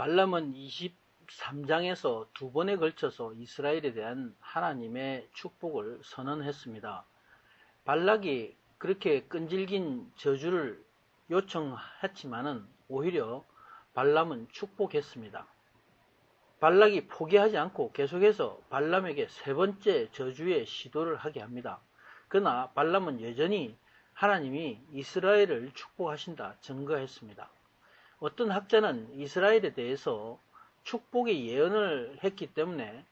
발람은 23장에서 두 번에 걸쳐서 이스라엘에 대한 하나님의 축복을 선언했습니다. 발락이 그렇게 끈질긴 저주를 요청했지만은 오히려 발람은 축복했습니다. 발락이 포기하지 않고 계속해서 발람에게 세 번째 저주의 시도를 하게 합니다. 그러나 발람은 여전히 하나님이 이스라엘을 축복하신다 증거했습니다. 어떤 학자는 이스라엘에 대해서 축복의 예언을 했기 때문에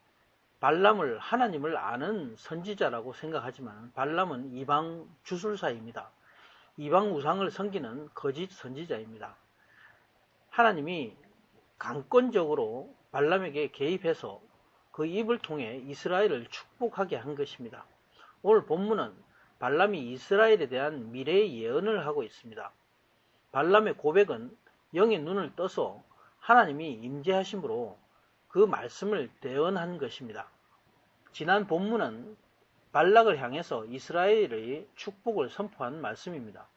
발람을 하나님을 아는 선지자라고 생각하지만 발람은 이방 주술사입니다. 이방 우상을 섬기는 거짓 선지자입니다. 하나님이 강권적으로 발람에게 개입해서 그 입을 통해 이스라엘을 축복하게 한 것입니다. 오늘 본문은 발람이 이스라엘에 대한 미래의 예언을 하고 있습니다. 발람의 고백은 영의 눈을 떠서 하나님이 임재하심으로 그 말씀을 대언한 것입니다. 지난 본문은 발락을 향해서 이스라엘의 축복을 선포한 말씀입니다.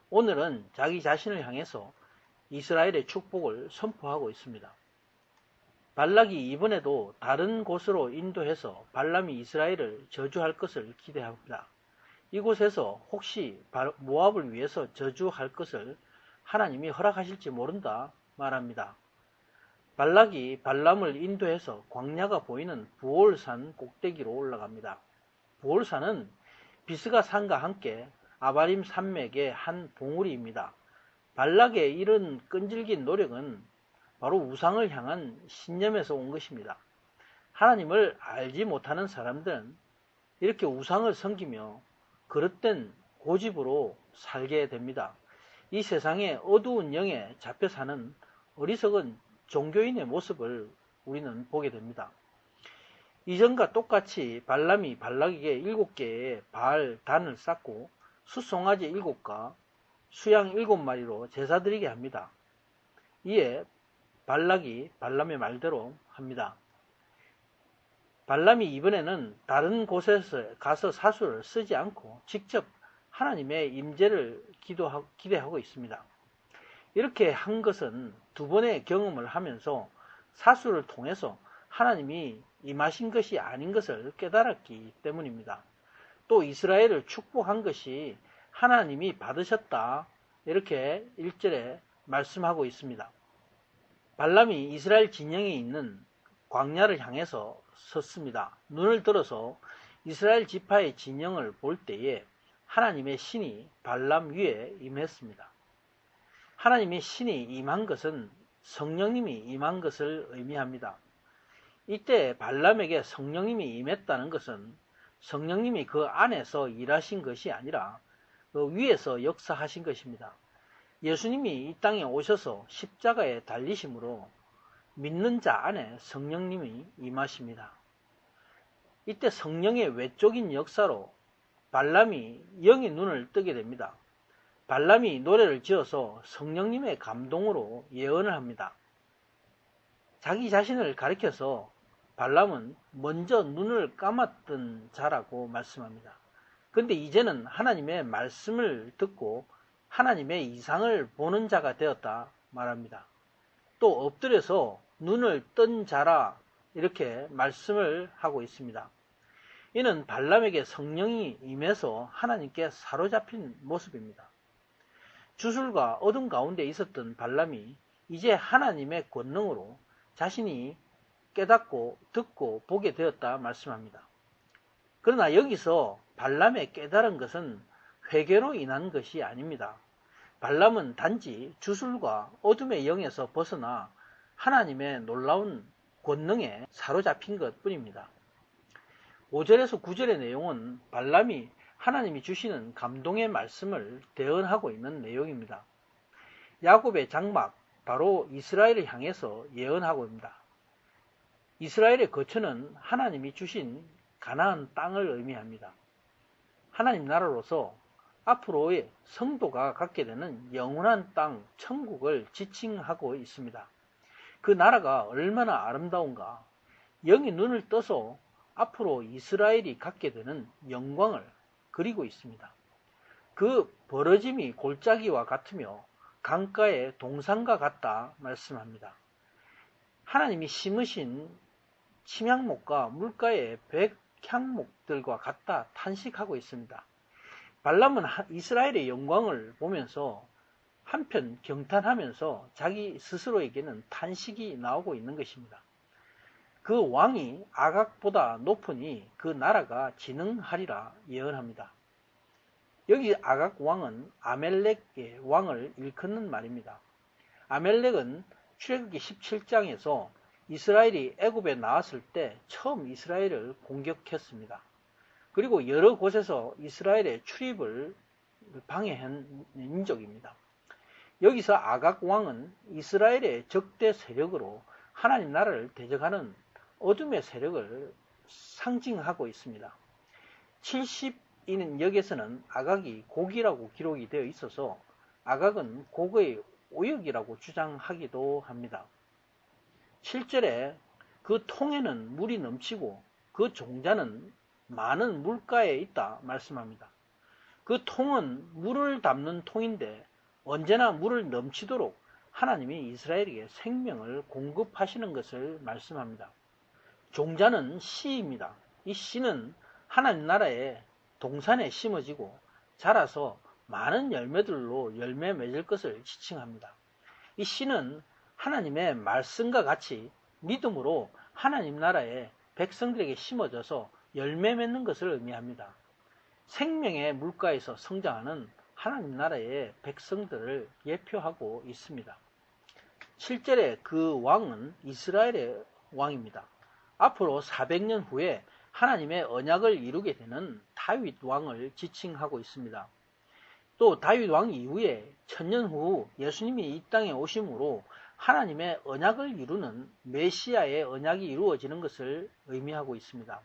오늘은 자기 자신을 향해서 이스라엘의 축복을 선포하고 있습니다. 발락이 이번에도 다른 곳으로 인도해서 발람이 이스라엘을 저주할 것을 기대합니다. 이곳에서 혹시 모압을 위해서 저주할 것을 하나님이 허락하실지 모른다 말합니다. 발락이 발람을 인도해서 광야가 보이는 부올산 꼭대기로 올라갑니다. 부올산은 비스가 산과 함께 아바림 산맥의 한 봉우리입니다. 발락의 이런 끈질긴 노력은 바로 우상을 향한 신념에서 온 것입니다. 하나님을 알지 못하는 사람들은 이렇게 우상을 섬기며 그릇된 고집으로 살게 됩니다. 이 세상의 어두운 영에 잡혀 사는 어리석은 종교인의 모습을 우리는 보게 됩니다. 이전과 똑같이 발람이 발락에게 7개의 바알 단을 쌓고 숫송아지 7과 수양 7마리로 제사드리게 합니다. 이에 발락이 발람의 말대로 합니다. 발람이 이번에는 다른 곳에서 가서 사수를 쓰지 않고 직접 하나님의 임재를 기대하고 있습니다. 이렇게 한 것은 두 번의 경험을 하면서 사수를 통해서 하나님이 임하신 것이 아닌 것을 깨달았기 때문입니다. 또 이스라엘을 축복한 것이 하나님이 받으셨다 이렇게 1절에 말씀하고 있습니다. 발람이 이스라엘 진영에 있는 광야를 향해서 섰습니다. 눈을 들어서 이스라엘 지파의 진영을 볼 때에 하나님의 신이 발람 위에 임했습니다. 하나님의 신이 임한 것은 성령님이 임한 것을 의미합니다. 이때 발람에게 성령님이 임했다는 것은 성령님이 그 안에서 일하신 것이 아니라 그 위에서 역사하신 것입니다. 예수님이 이 땅에 오셔서 십자가에 달리심으로 믿는 자 안에 성령님이 임하십니다. 이때 성령의 외적인 역사로 발람이 영의 눈을 뜨게 됩니다. 발람이 노래를 지어서 성령님의 감동으로 예언을 합니다. 자기 자신을 가리켜서 발람은 먼저 눈을 감았던 자라고 말씀합니다. 그런데 이제는 하나님의 말씀을 듣고 하나님의 이상을 보는 자가 되었다 말합니다. 또 엎드려서 눈을 뜬 자라 이렇게 말씀을 하고 있습니다. 이는 발람에게 성령이 임해서 하나님께 사로잡힌 모습입니다. 주술과 어둠 가운데 있었던 발람이 이제 하나님의 권능으로 자신이 깨닫고 듣고 보게 되었다 말씀합니다. 그러나 여기서 발람의 깨달은 것은 회개로 인한 것이 아닙니다. 발람은 단지 주술과 어둠의 영에서 벗어나 하나님의 놀라운 권능에 사로잡힌 것 뿐입니다. 5절에서 9절의 내용은 발람이 하나님이 주시는 감동의 말씀을 대언하고 있는 내용입니다. 야곱의 장막, 바로 이스라엘을 향해서 예언하고 있습니다. 이스라엘의 거처는 하나님이 주신 가나안 땅을 의미합니다. 하나님 나라로서 앞으로의 성도가 갖게 되는 영원한 땅, 천국을 지칭하고 있습니다. 그 나라가 얼마나 아름다운가, 영의 눈을 떠서 앞으로 이스라엘이 갖게 되는 영광을 그리고 있습니다. 그 벌어짐이 골짜기와 같으며 강가의 동산과 같다 말씀합니다. 하나님이 심으신 침향목과 물가의 백향목들과 같다 탄식하고 있습니다. 발람은 이스라엘의 영광을 보면서 한편 경탄하면서 자기 스스로에게는 탄식이 나오고 있는 것입니다. 그 왕이 아각보다 높으니 그 나라가 진흥하리라 예언합니다. 여기 아각 왕은 아멜렉의 왕을 일컫는 말입니다. 아멜렉은 출애굽기 17장에서 이스라엘이 애굽에 나왔을 때 처음 이스라엘을 공격했습니다. 그리고 여러 곳에서 이스라엘의 출입을 방해한 민족입니다. 여기서 아각 왕은 이스라엘의 적대 세력으로 하나님 나라를 대적하는 어둠의 세력을 상징하고 있습니다. 70인 역에서는 아각이 곡이라고 기록이 되어 있어서 아각은 곡의 오역이라고 주장하기도 합니다. 7절에 그 통에는 물이 넘치고 그 종자는 많은 물가에 있다 말씀합니다. 그 통은 물을 담는 통인데 언제나 물을 넘치도록 하나님이 이스라엘에게 생명을 공급하시는 것을 말씀합니다. 종자는 씨입니다. 이 씨는 하나님 나라의 동산에 심어지고 자라서 많은 열매들로 열매 맺을 것을 지칭합니다. 이 씨는 하나님의 말씀과 같이 믿음으로 하나님 나라의 백성들에게 심어져서 열매 맺는 것을 의미합니다. 생명의 물가에서 성장하는 하나님 나라의 백성들을 예표하고 있습니다. 7절에 그 왕은 이스라엘의 왕입니다. 앞으로 400년 후에 하나님의 언약을 이루게 되는 다윗 왕을 지칭하고 있습니다. 또 다윗 왕 이후에 1000년 후 예수님이 이 땅에 오심으로 하나님의 언약을 이루는 메시아의 언약이 이루어지는 것을 의미하고 있습니다.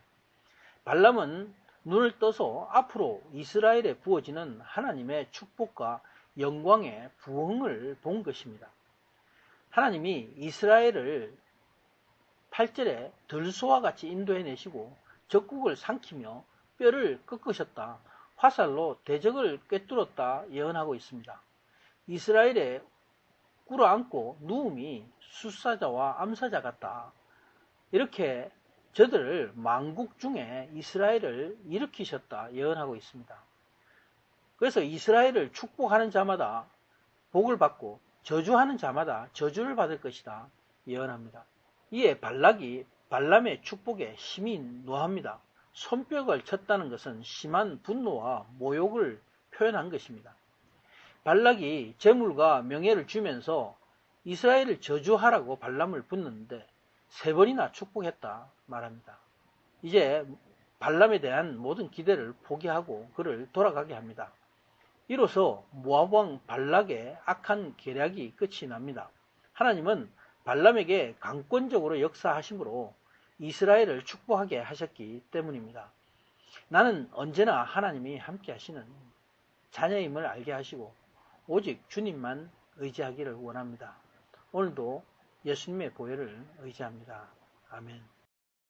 발람은 눈을 떠서 앞으로 이스라엘에 부어지는 하나님의 축복과 영광의 부흥을 본 것입니다. 하나님이 이스라엘을 8절에 들소와 같이 인도해내시고 적국을 삼키며 뼈를 꺾으셨다. 화살로 대적을 꿰뚫었다 예언하고 있습니다. 이스라엘에 꿇어앉고 누움이 숫사자와 암사자 같다. 이렇게 저들을 만국 중에 이스라엘을 일으키셨다 예언하고 있습니다. 그래서 이스라엘을 축복하는 자마다 복을 받고 저주하는 자마다 저주를 받을 것이다 예언합니다. 이에 발락이 발람의 축복에 심히 노합니다. 손뼉을 쳤다는 것은 심한 분노와 모욕을 표현한 것입니다. 발락이 재물과 명예를 주면서 이스라엘을 저주하라고 발람을 붙는데 3번이나 축복했다 말합니다. 이제 발람에 대한 모든 기대를 포기하고 그를 돌아가게 합니다. 이로써 모압 왕 발락의 악한 계략이 끝이 납니다. 하나님은 발람에게 강권적으로 역사하심으로 이스라엘을 축복하게 하셨기 때문입니다. 나는 언제나 하나님이 함께 하시는 자녀임을 알게 하시고 오직 주님만 의지하기를 원합니다. 오늘도 예수님의 보혈을 의지합니다. 아멘.